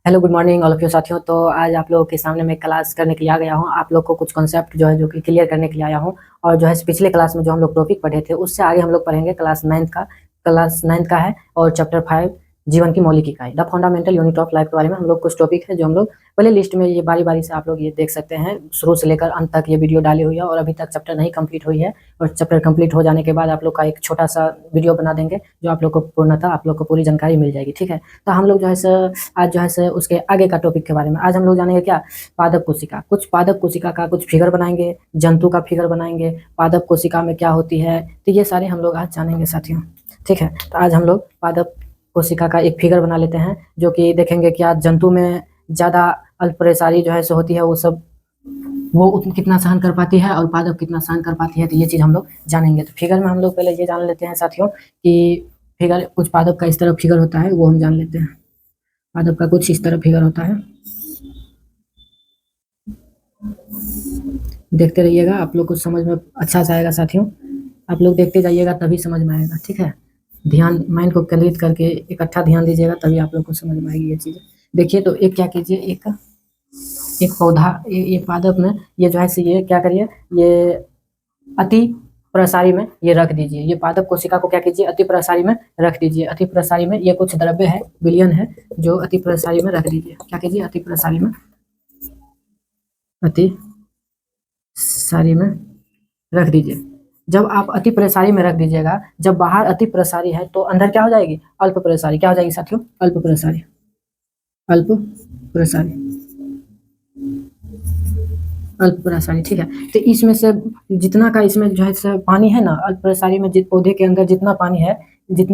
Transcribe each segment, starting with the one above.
Hello good morning all of you साथियों। तो आज आप लोगों के सामने मैं क्लास करने के लिए आ गया हूँ। आप लोग को कुछ कॉन्सेप्ट जो है जो कि क्लियर करने के लिए आया हूँ। और जो है पिछले क्लास में जो हम लोग टॉपिक पढ़े थे उससे आगे हम लोग पढ़ेंगे क्लास नाइन्थ का है और चैप्टर 5 जीवन की मौलिक इकाई the fundamental unit of life के बारे में हम लोग कुछ टॉपिक है जो हम लोग पहले लिस्ट में ये बारी बारी से आप लोग ये देख सकते हैं। शुरू से लेकर अंत तक ये वीडियो डाली हुई है और अभी तक चैप्टर नहीं कंप्लीट हुई है। और चैप्टर कंप्लीट हो जाने के बाद आप लोग का एक छोटा सा वीडियो बना देंगे जो आप लोग को पूर्णतः आप लोग को पूरी जानकारी मिल जाएगी। ठीक है, तो हम लोग जो है आज जो है उसके आगे का टॉपिक के बारे में आज हम लोग जानेंगे क्या पादप कोशिका। कुछ पादप कोशिका का कुछ फिगर बनाएंगे, जंतु का फिगर बनाएंगे, पादप कोशिका में क्या होती है, तो ये सारे हम लोग आज जानेंगे साथियों। ठीक है, तो आज हम लोग पादप कोशिका का एक फिगर बना लेते हैं जो कि देखेंगे क्या जंतु में ज़्यादा अल्परेशारी जो है सो होती है, वो सब वो कितना सहन कर पाती है और पादप कितना सहन कर पाती है, तो ये चीज़ हम लोग जानेंगे। तो फिगर में हम लोग पहले ये जान लेते हैं साथियों कि फिगर कुछ पादप का इस तरह फिगर होता है, वो हम जान लेते हैं। पादप का कुछ इस तरह फिगर होता है, देखते रहिएगा, आप लोग को समझ में अच्छा से आएगा साथियों। आप लोग देखते जाइएगा तभी समझ में आएगा। ठीक है, ध्यान माइंड को केंद्रित करके इकट्ठा ध्यान दीजिएगा तभी आप लोग को समझ में आएगी ये चीज़। देखिए, तो एक क्या कीजिए, एक एक पौधा ये पादप में ये जो है से ये क्या करिए, ये अति प्रसारी में ये रख दीजिए। ये पादप कोशिका को क्या कीजिए, अति प्रसारी में रख दीजिए। अति प्रसारी में ये कुछ द्रव्य है, विलयन है, जो अति प्रसारी में रख दीजिए। क्या कीजिए, अति प्रसारी में, अति सारी में रख दीजिए। जब आप अति प्रसारी में रख दीजिएगा, जब बाहर अति प्रसारी है तो अंदर क्या हो जाएगी, अल्प प्रसारी। क्या हो जाएगी साथियों, अल्प प्रसारी। अल्प प्रसारी, अल्प प्रसारी। ठीक है, तो इसमें से जितना का इसमें जो है पानी है ना, अल्प प्रसारी में पौधे के अंदर जितना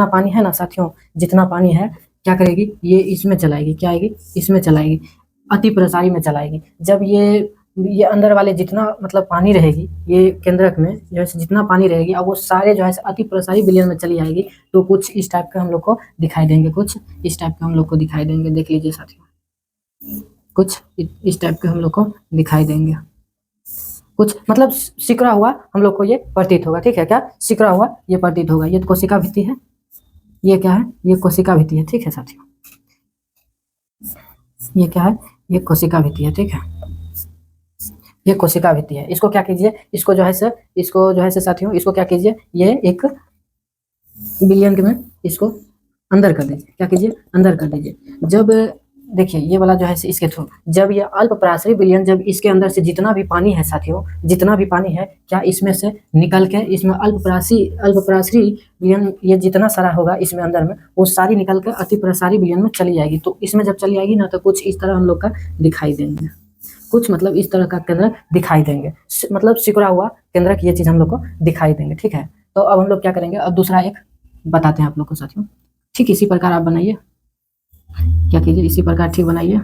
पानी है ना साथियों, जितना पानी है क्या करेगी, ये इसमें चलाएगी। क्या आएगी, इसमें चलाएगी, अति प्रसारी में चलाएगी। जब ये अंदर वाले जितना मतलब पानी रहेगी, ये केंद्रक में जो है जितना पानी रहेगी, अब वो सारे जो है अति प्रसारी विलयन में चली आएगी। तो कुछ इस टाइप का हम लोग को दिखाई देंगे, कुछ इस टाइप का हम लोग को दिखाई देंगे। देख लीजिए साथियों, कुछ इस टाइप के हम लोग को दिखाई देंगे। कुछ मतलब सिकुड़ा हुआ हम लोग को ये प्रतीत होगा। ठीक है, क्या सिकुड़ा हुआ ये प्रतीत होगा। ये कोशिका भित्ति है, ये क्या है, ये कोशिका भित्ति है। ठीक है साथियों, ये क्या है, ये कोशिका भित्ति है। ठीक है, ये कोशिका भित्ति है। इसको क्या कीजिए, इसको जो है साथियों, इसको क्या कीजिए, ये एक बिलियन में इसको अंदर कर दीजिए। क्या कीजिए, अंदर कर दीजिए। जब देखिए ये वाला जो है इसके थ्रू, जब ये अल्प पराशरी विलयन, जब इसके अंदर से जितना भी पानी है साथियों, जितना भी पानी है, क्या इसमें से निकल के इसमें अल्प पराशरी विलयन ये जितना सारा होगा इसमें अंदर में, वो सारी निकल कर अति प्रसारी विलयन में चली जाएगी। तो इसमें जब चली आएगी ना, तो कुछ इस तरह हम लोग का दिखाई देंगे। कुछ मतलब इस तरह का केंद्रक दिखाई देंगे, मतलब सिकुड़ा हुआ केंद्रक, ये चीज़ हम लोग को दिखाई देंगे। ठीक है, तो अब हम लोग क्या करेंगे, अब दूसरा एक बताते हैं आप लोग को साथियों। ठीक इसी प्रकार आप बनाइए। क्या कीजिए, इसी प्रकार ठीक बनाइए।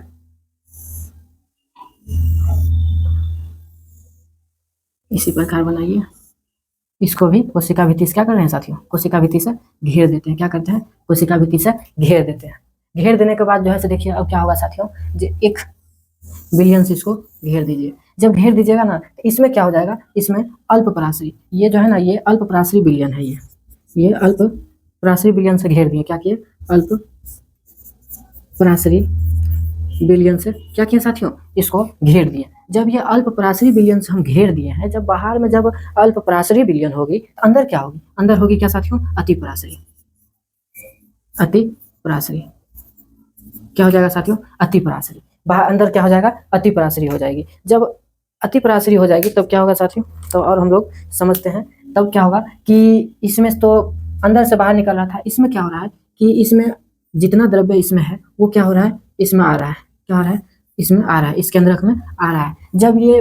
इसी प्रकार बनाइए। इसको भी कोशिका भित्ति से क्या कर रहे हैं साथियों, कोशिका भित्ति से घेर देते हैं। क्या करते हैं, कोशिका भित्ति से घेर देते हैं। घेर देने के बाद जो है देखिए अब क्या होगा साथियों, एक बिलियन से इसको घेर दीजिए। जब घेर दीजिएगा ना, तो इसमें क्या हो जाएगा, इसमें अल्प पराशरी, ये जो है ना, ये अल्प पराशरी विलयन है। ये अल्प पराशरी विलयन से घेर दिए। क्या किए, अल्प पराशरी विलयन से क्या किए साथियों, इसको घेर दिए। जब ये अल्प पराशरी विलयन से हम घेर दिए हैं, जब बाहर में जब अल्प पराशरी विलयन होगी, तो अंदर क्या होगी, अंदर होगी क्या साथियों, अति पराशरी। अति पराशरी क्या हो जाएगा साथियों, अति पराशरी। बाहर अंदर क्या हो जाएगा, अति पराशरी हो जाएगी। जब अति पराशरी हो जाएगी तब क्या होगा साथियों, तो और हम लोग समझते हैं। तब क्या होगा कि इसमें तो अंदर से बाहर निकल रहा था, इसमें क्या हो रहा है कि इसमें जितना द्रव्य इसमें है वो क्या हो रहा है, इसमें आ रहा है। क्या हो रहा है, इसमें आ रहा है, इस केंद्रक में आ रहा है। जब ये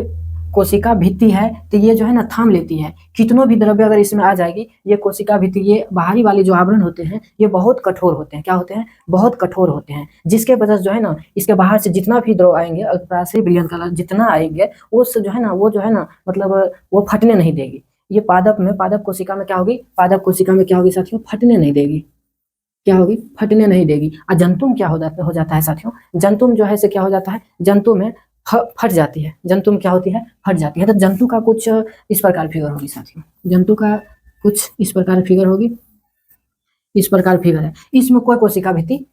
कोशिका भित्ति है तो ये जो है ना थाम लेती है। कितनों भी द्रव्य अगर इसमें आ जाएगी, ये कोशिका भित्ति, ये बाहरी वाले जो आवरण होते हैं ये बहुत कठोर होते हैं। क्या होते हैं, बहुत कठोर होते हैं, जिसके वजह से जो है ना इसके बाहर से जितना भी द्रव आएंगे, अल्पराशरी विलयन का जितना आएंगे, वो जो है ना मतलब वो फटने नहीं देगी। ये पादप कोशिका में क्या होगी, पादप कोशिका में क्या होगी साथियों, फटने नहीं देगी। क्या होगी, फटने नहीं देगी। और जंतु में क्या हो जाता है साथियों, जंतु में जो है से क्या हो जाता है, जंतु में फट जाती है। जंतु में क्या होती है, फट जाती है। तो जंतु का कुछ इस प्रकार फिगर होगी साथियों, जंतु का कुछ इस प्रकार फिगर होगी। इस प्रकार फिगर है, इसमें कोई कोशिका भित्ति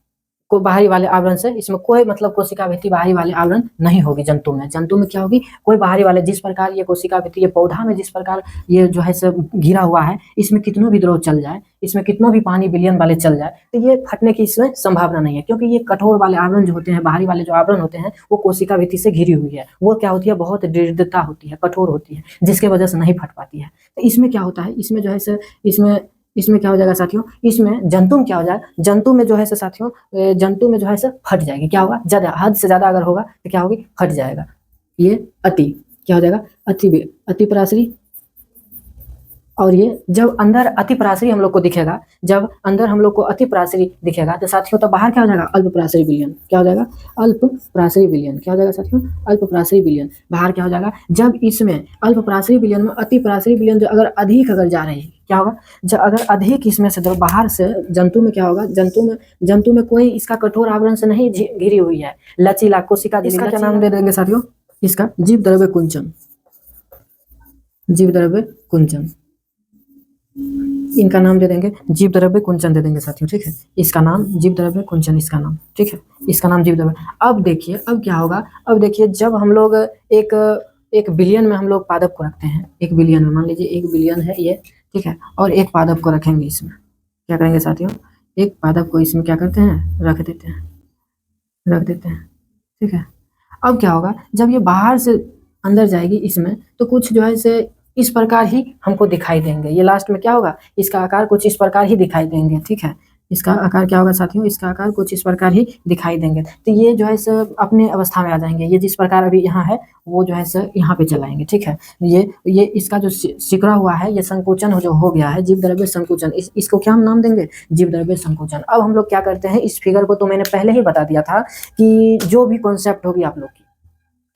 को बाहरी वाले आवरण से, इसमें कोई मतलब कोशिका भित्ति बाहरी वाले आवरण नहीं होगी जंतु में। जंतु में क्या होगी, कोई बाहरी वाले, जिस प्रकार ये कोशिका भित्ति ये पौधा में जिस प्रकार ये जो है सब घिरा हुआ है, इसमें कितनों भी द्रव चल जाए, इसमें कितनों भी पानी विलयन वाले चल जाए, तो ये फटने की इसमें संभावना नहीं है, क्योंकि ये कठोर वाले आवरण जो होते हैं, बाहरी वाले जो आवरण होते हैं, वो कोशिका भित्ति से घिरी हुई है, वो क्या होती है, बहुत दृढ़ता होती है, कठोर होती है, जिसके वजह से नहीं फट पाती है। तो इसमें क्या होता है, इसमें जो है सर, इसमें क्या हो जाएगा साथियों, इसमें जंतु में क्या हो जाएगा, जंतु में जो है सर साथियों, जंतु में जो है सर फट जाएगी, क्या होगा, ज्यादा, हद से ज्यादा अगर होगा तो क्या होगी, फट जाएगा। ये अति क्या हो जाएगा, अति पराशरी। और ये जब अंदर अति पराशरी हम लोग को दिखेगा, जब अंदर हम लोग को अति पराशरी दिखेगा, तो साथियों तो बाहर क्या हो जाएगा, अल्प पराशरी विलयन, क्या हो जाएगा, अल्प पराशरी विलयन, क्या हो जाएगा साथियों, अल्प पराशरी विलयन, बाहर क्या हो जाएगा। जब इसमें अल्प पराशरी विलयन में अति पराशरी विलयन जो अगर अधिक अगर जा रही है, क्या होगा, जब अगर अधिक इसमें से जब बाहर से, जंतु में क्या होगा, जंतु में कोई इसका कठोर आवरण से नहीं घिरी हुई है, लचीला कोशिका, इसका क्या नाम दे देंगे साथियों, इसका जीव द्रव्य कुंचन, जीव द्रव्य कुंचन, इनका नाम दे देंगे जीव द्रव्य कुंचन दे देंगे साथियों, ठीक है, इसका नाम जीव द्रव्य कुंचन, इसका नाम, ठीक है, इसका नाम जीव द्रव्य। अब देखिए, अब क्या होगा, अब देखिए, जब हम लोग एक बिलियन में हम लोग पादप को रखते हैं, एक बिलियन में, मान लीजिए 1 बिलियन है ये, ठीक है, और एक पादप को रखेंगे इसमें, क्या करेंगे साथियों, एक पादप को इसमें क्या करते हैं, रख देते हैं, ठीक है। अब क्या होगा, जब ये बाहर से अंदर जाएगी इसमें, तो कुछ जो है इसे इस प्रकार ही हमको दिखाई देंगे, ये लास्ट में क्या होगा, इसका आकार कुछ इस प्रकार ही दिखाई देंगे, ठीक है, इसका आकार क्या होगा साथियों, इसका आकार कुछ इस प्रकार ही दिखाई देंगे। तो ये जो है सर अपने अवस्था में आ जाएंगे, ये जिस प्रकार अभी यहाँ है वो जो है सर यहाँ पे चलाएंगे, ठीक है। ये इसका जो सिकुड़ा हुआ है, ये संकोचन जो हो गया है, जीव द्रव्य संकोचन, इसको क्या हम नाम देंगे, जीव द्रव्य संकोचन। अब हम लोग क्या करते हैं, इस फिगर को तो मैंने पहले ही बता दिया था कि जो भी कॉन्सेप्ट होगी आप लोग की,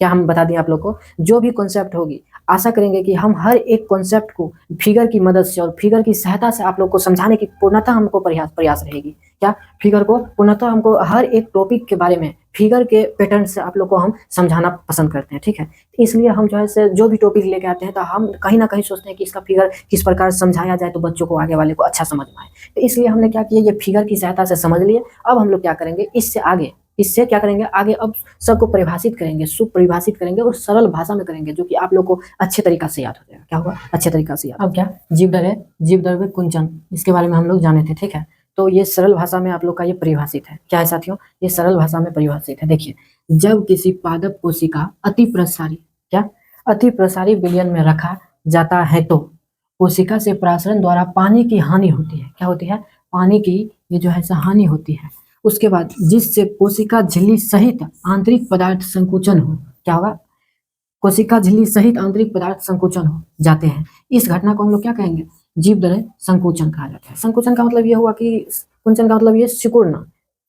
क्या हम बता दें आप लोग को, जो भी कॉन्सेप्ट होगी, आशा करेंगे कि हम हर एक कॉन्सेप्ट को फिगर की मदद से और फिगर की सहायता से आप लोग को समझाने की पूर्णतः हमको प्रयास रहेगी। क्या, फिगर को पूर्णतः हमको हर एक टॉपिक के बारे में फिगर के पैटर्न से आप लोग को हम समझाना पसंद करते हैं, ठीक है। इसलिए हम जो है जो भी टॉपिक लेके आते हैं, तो हम कहीं ना कहीं सोचते हैं कि इसका फिगर किस प्रकार समझाया जाए तो बच्चों को, आगे वाले को अच्छा समझ में आए। तो इसलिए हमने क्या किया, ये फिगर की सहायता से समझ लिए। अब हम लोग क्या करेंगे, इससे क्या करेंगे आगे, अब सबको परिभाषित करेंगे, सुपरिभाषित करेंगे और सरल भाषा में करेंगे, जो कि आप लोग को अच्छे तरीका से याद हो जाएगा। क्या होगा, अच्छे तरीका से याद। अब क्या, जीव द्रव्य कुंचन, इसके बारे में हम लोग जाने थे, ठीक है। तो ये सरल भाषा में आप लोग का ये परिभाषित है, क्या है साथियों, ये सरल भाषा में परिभाषित है। देखिए, जब किसी पादप कोशिका अति प्रसारी विलयन में रखा जाता है, तो कोशिका से प्रासरण द्वारा पानी की हानि होती है। क्या होती है, पानी की ये जो है हानि होती है। उसके बाद जिससे कोशिका झिल्ली सहित आंतरिक पदार्थ संकुचन हो, क्या होगा, कोशिका झिल्ली सहित आंतरिक पदार्थ संकुचन हो जाते हैं। इस घटना को हम लोग क्या कहेंगे, जीव द्रव्य संकुचन कहा जाता है। संकुचन का मतलब ये हुआ कि, कुंचन का मतलब ये सिकुड़ना,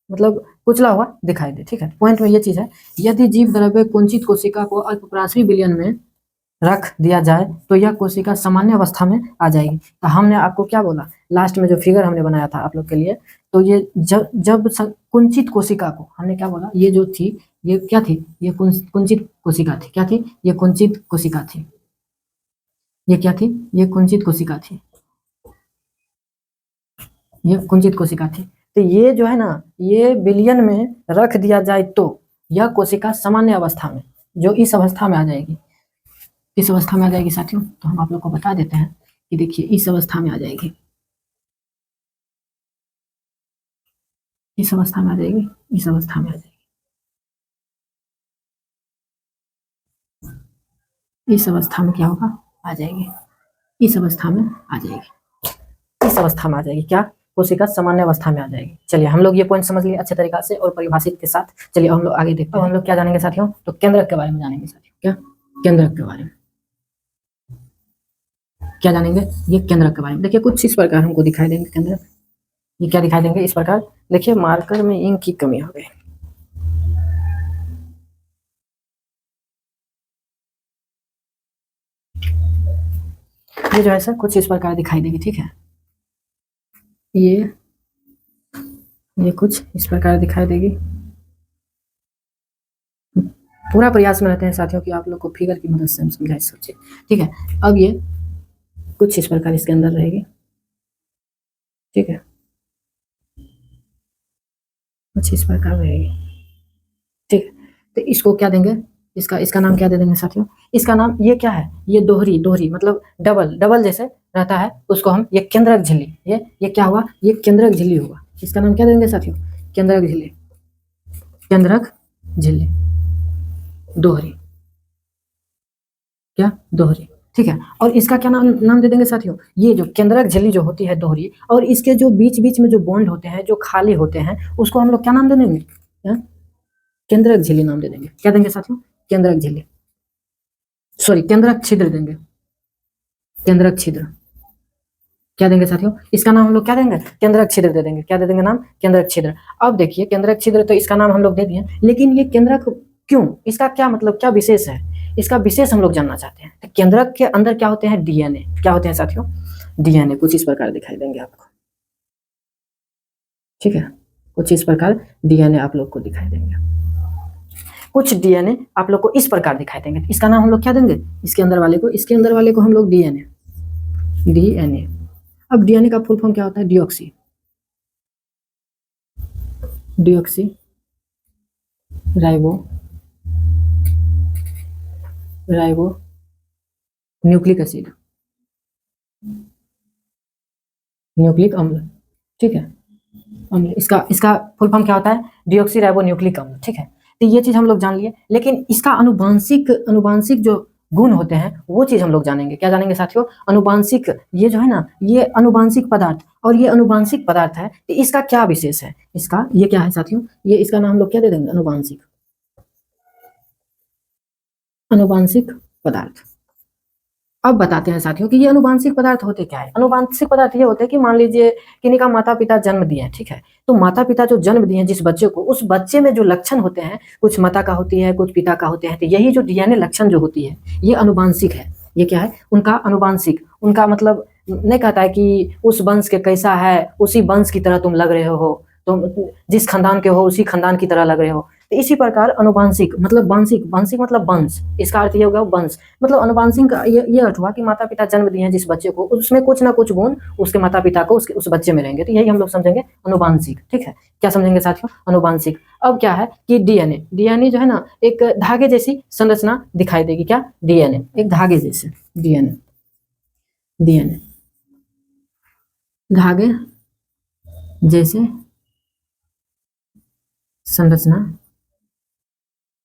मतलब कुचला हुआ दिखाई दे, ठीक है। पॉइंट में ये चीज है, यदि जीव द्रव्य कुंचित कोशिका को अल्पप्राशरी विलयन में रख दिया जाए तो यह कोशिका सामान्य अवस्था में आ जाएगी। तो हमने आपको क्या बोला, लास्ट में जो फिगर हमने बनाया था आप लोग के लिए, तो ये जब कुंचित कोशिका को हमने क्या बोला, ये जो थी, ये क्या थी, ये कुंचित कोशिका थी। क्या थी, ये कुंचित कोशिका थी। ये क्या थी, ये कुंचित कोशिका थी, ये कुंचित कोशिका थी। तो ये जो है ना, ये विलयन में रख दिया जाए तो यह कोशिका सामान्य अवस्था में, जो इस अवस्था में आ जाएगी, किस अवस्था में आ जाएगी साथियों, तो हम आप लोग को बता देते हैं कि देखिए, इस अवस्था में आ जाएगी, इस अवस्था में आ जाएगी, इस अवस्था में आ जाएगी, इस अवस्था में क्या होगा, आ जाएगी, इस अवस्था में आ जाएगी, इस अवस्था में आ जाएगी। क्या, कोशिका सामान्य अवस्था में आ जाएगी। चलिए, हम लोग ये पॉइंट समझ लिए अच्छे तरीका से और परिभाषित के साथ। चलिए हम लोग आगे देखते हैं। हम लोग क्या जानेंगे साथियों, तो केंद्रक के बारे में जानेंगे साथियों। क्या, केंद्रक के बारे में क्या जानेंगे, ये केंद्रक के बारे में। देखिए, कुछ इस प्रकार हमको दिखाई देंगे केंद्रक। ये क्या दिखाई देंगे, इस प्रकार। देखिए, मार्कर में इंक की कमी हो गई। ये जो है सर कुछ इस प्रकार दिखाई देगी, ठीक है। ये कुछ इस प्रकार दिखाई देगी। पूरा प्रयास में रहते हैं साथियों कि आप लोग को फिगर की मदद से हम समझाए सोचे, ठीक है। अब ये कुछ इस प्रकार इसके अंदर रहेगी, ठीक है। कुछ इस प्रकार रहेगी। ठीक है, तो इसको क्या देंगे, इसका इसका नाम क्या दे देंगे साथियों, इसका नाम ये क्या है, ये दोहरी, दोहरी मतलब डबल, डबल जैसे रहता है उसको हम, ये केंद्रक झिल्ली, ये क्या हुआ, ये केंद्रक झिल्ली होगा। इसका नाम क्या देंगे साथियों, केंद्रक झिल्ली, केंद्रक झिल्ली, दोहरी, क्या दोहरी। ठीक है, और इसका क्या नाम नाम दे देंगे साथियों, ये जो केंद्रक झिल्ली जो होती है दोहरी, और इसके जो बीच बीच में जो बॉन्ड होते हैं, जो खाली होते हैं, उसको हम लोग क्या नाम दे देंगे, केंद्रक झिल्ली नाम दे देंगे। क्या देंगे साथियों, केंद्रक झिल्ली, सॉरी केंद्रक छिद्र देंगे, केंद्रक छिद्र। क्या देंगे साथियों, इसका नाम हम लोग क्या देंगे, केंद्रक छिद्र दे देंगे। क्या दे देंगे नाम, केंद्रक छिद्र। अब देखिए केंद्रक छिद्र तो इसका नाम हम लोग दे दिए, लेकिन ये केंद्रक क्यों, इसका क्या मतलब, क्या विशेष है, इसका विशेष हम लोग जानना चाहते हैं। तो केंद्रक के अंदर क्या होते हैं, डीएनए, क्या होते हैं साथियों, डीएनए। कुछ इस प्रकार दिखाई देंगे आपको, ठीक है, कुछ इस प्रकार डीएनए आप लोग को दिखाई देंगे, कुछ डीएनए आप लोग को इस प्रकार दिखाई देंगे। इसका नाम हम लोग क्या देंगे, इसके अंदर वाले को, इसके अंदर वाले को हम लोग डीएनए, डीएनए। अब डीएनए का फुल फॉर्म क्या होता है, deoxy, deoxy ribo, ribo nucleic acid, nucleic अम्ल। ठीक है, अम्ल, इसका इसका फुल फॉर्म क्या होता है, डीऑक्सी राइबो न्यूक्लिक अम्ल। ठीक है, तो ये चीज हम लोग जान लिए, लेकिन इसका अनुवांशिक, अनुवांशिक जो गुण होते हैं वो चीज हम लोग जानेंगे। क्या जानेंगे साथियों, अनुवांशिक, ये जो है ना, ये अनुवांशिक पदार्थ, और ये अनुवांशिक पदार्थ है, तो इसका क्या विशेष है, इसका ये क्या है साथियों, ये इसका नाम हम लोग क्या दे देंगे, अनुवांशिक, अनुवांशिक पदार्थ। अब बताते हैं साथियों कि ये अनुवांशिक पदार्थ होते क्या है। अनुवांशिक पदार्थ ये होते हैं कि मान लीजिए किन्हीं का माता पिता जन्म दिए हैं, ठीक है, तो माता पिता जो जन्म दिए हैं जिस बच्चे को, उस बच्चे में जो लक्षण होते हैं, कुछ माता का होती है, कुछ पिता का होते हैं, तो यही जो डीएनए लक्षण जो होती है ये अनुवांशिक है। ये क्या है, उनका अनुवांशिक, उनका मतलब नहीं कहता है कि उस वंश के कैसा है, उसी वंश की तरह तुम लग रहे हो, तुम जिस खानदान के हो उसी खानदान की तरह लग रहे हो। तो इसी प्रकार अनुवांशिक मतलब वांशिक, वांशिक मतलब वंश, इसका अर्थ ये होगा वंश, मतलब अनुवांशिक का ये अर्थ हुआ कि माता पिता जन्म दिए हैं जिस बच्चे को, उसमें कुछ ना कुछ गुण उसके माता पिता को उसके उस बच्चे में रहेंगे, तो यही हम लोग समझेंगे अनुवांशिक। ठीक है, क्या समझेंगे साथियों, अनुवांशिक। अब क्या है कि डीएनए, डीएनए जो है ना एक धागे जैसी संरचना दिखाई देगी। क्या, डीएनए एक धागे जैसे, डीएनए, डीएनए धागे जैसे संरचना,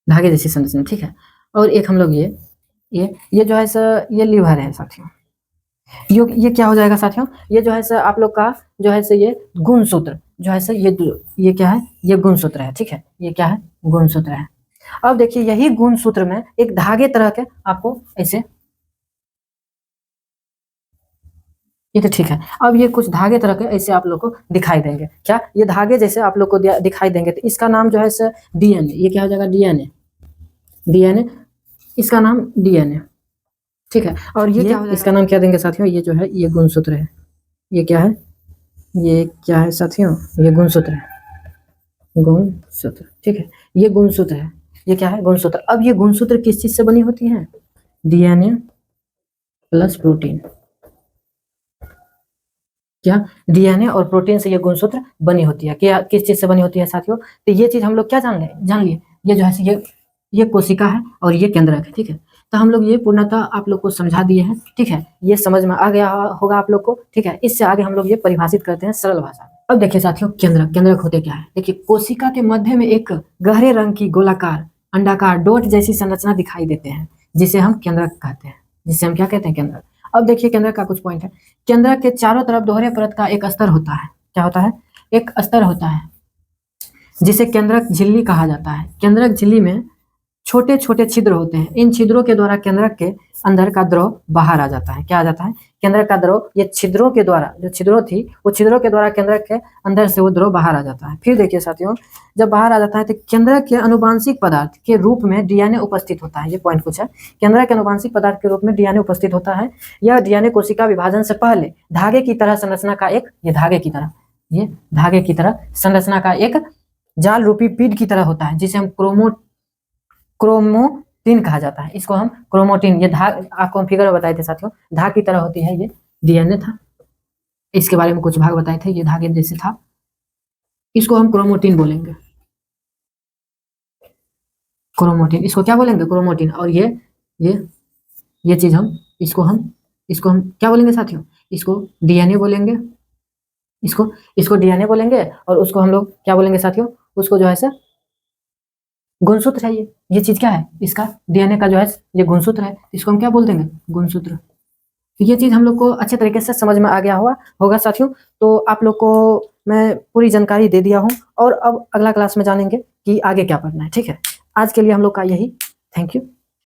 धागे जैसी संरचना। ठीक है, और एक हम लोग ये जो है सर, ये लीवर है साथियों, ये क्या हो जाएगा साथियों, ये जो है सर आप लोग का जो है सर ये गुणसूत्र जो है सर, ये क्या है, ये गुणसूत्र है। ठीक है, ये क्या है, गुणसूत्र है। अब देखिए यही गुणसूत्र में एक धागे तरह के आपको ऐसे, ये तो ठीक है। अब ये कुछ धागे तरह के ऐसे आप लोग को दिखाई देंगे। क्या, ये धागे जैसे आप लोग को दिखाई देंगे, तो इसका नाम जो है सर डीएनए, ये क्या हो जाएगा, डीएनए, डीएनए, इसका नाम डीएनए। ठीक है, और ये क्या हो जाएगा, इसका नाम क्या देंगे साथियों, ये जो है ये गुणसूत्र है, ये क्या है, ये क्या है साथियों, ये गुणसूत्र है, गुणसूत्र। ठीक है, ये गुणसूत्र है, ये क्या है, गुणसूत्र। अब ये गुणसूत्र किस चीज से बनी होती है, डीएनए प्लस प्रोटीन। क्या, डीएनए और प्रोटीन से ये गुणसूत्र बनी होती है। क्या, किस चीज से बनी होती है साथियों, तो ये चीज हम लोग क्या जान लिए, ये जो है ये कोशिका है और ये केंद्रक है। ठीक है, तो हम लोग ये पूर्णतः आप लोग को समझा दिए हैं। ठीक है, ये समझ में आ गया होगा आप लोग को। ठीक है, इससे आगे हम लोग ये परिभाषित करते हैं सरल भाषा में। अब देखिए साथियों, केंद्रक, केंद्रक होते क्या है, देखिए कोशिका के मध्य में एक गहरे रंग की गोलाकार अंडाकार डोट जैसी संरचना दिखाई देते हैं, जिसे हम केंद्रक कहते हैं, जिसे हम क्या कहते हैं, केंद्रक। अब देखिए केंद्रक का कुछ पॉइंट है। केंद्रक के चारों तरफ दोहरे परत का एक स्तर होता है। क्या होता है, एक स्तर होता है, जिसे केंद्रक झिल्ली कहा जाता है। केंद्रक झिल्ली में छोटे छोटे छिद्र होते हैं। इन छिद्रों के द्वारा केंद्रक के अंदर का द्रव बाहर आ जाता है। क्या आ जाता है, केंद्रक का द्रव, ये छिद्रों के द्वारा, जो छिद्रों थी वो छिद्रों के द्वारा केंद्रक के अंदर से वो द्रव बाहर आ जाता है। फिर देखिए साथियों, जब बाहर आ जाता है तो केंद्रक के अनुवांशिक पदार्थ के रूप में डीएनए उपस्थित होता है। ये पॉइंट कुछ है, केंद्रक के अनुवांशिक पदार्थ के रूप में डीएनए उपस्थित होता है। यह डीएनए कोशिका विभाजन से पहले धागे की तरह संरचना का एक, ये धागे की तरह, ये धागे की तरह संरचना का एक जाल रूपी पीड की तरह होता है, जिसे हम क्रोमोटिन कहा जाता है। इसको हम क्रोमोटिन, ये धाग आपको हम फिगर में बताए थे साथियों, धाग की तरह होती है, ये डीएनए था, इसके बारे में कुछ भाग बताए थे, ये धागे जैसे था, इसको हम क्रोमोटिन बोलेंगे, क्रोमोटिन, इसको क्या बोलेंगे, क्रोमोटिन। और ये चीज इसको हम क्या बोलेंगे साथियों, इसको डीएनए बोलेंगे, इसको डीएनए बोलेंगे। और उसको हम लोग क्या बोलेंगे साथियों, उसको जो है सर गुणसूत्र है। ये चीज क्या है, इसका डीएनए का जो है ये गुणसूत्र है, इसको हम क्या बोल देंगे, गुणसूत्र। तो ये चीज हम लोग को अच्छे तरीके से समझ में आ गया होगा साथियों। तो आप लोग को मैं पूरी जानकारी दे दिया हूँ, और अब अगला क्लास में जानेंगे कि आगे क्या पढ़ना है। ठीक है, आज के लिए हम लोग का यही, थैंक यू।